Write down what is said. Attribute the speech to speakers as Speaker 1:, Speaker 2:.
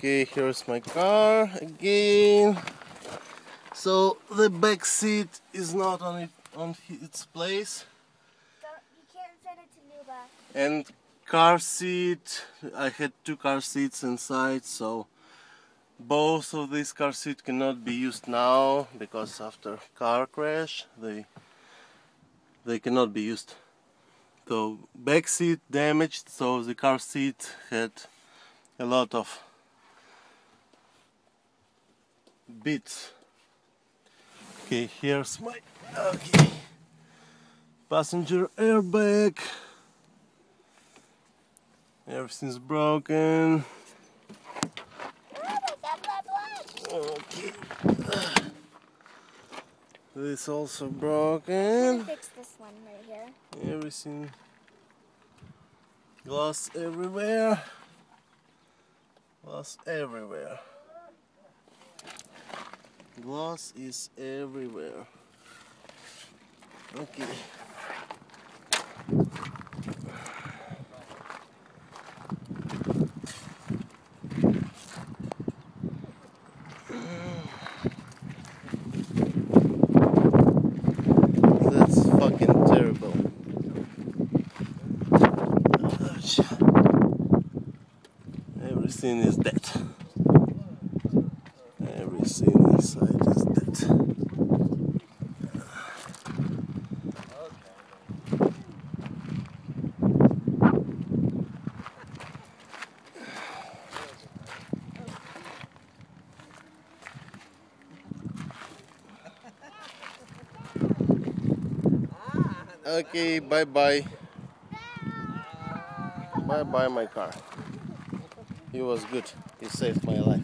Speaker 1: Okay, here's my car again. So the back seat is not on its place.
Speaker 2: You can't send it to Nuba.
Speaker 1: And car seat, I had two car seats inside, so both of these car seats cannot be used now because after car crash they cannot be used. So back seat damaged, so the car seat had a lot of bits. Okay, here's my passenger airbag. Everything's broken. Okay. This also broken.
Speaker 2: Fix this one right here.
Speaker 1: Everything. Glass everywhere. Glass everywhere. Glass is everywhere. Okay. That's fucking terrible. Ouch. Everything is dead. Everything inside is dead. Okay, bye bye. Bye bye, my car. He was good. He saved my life.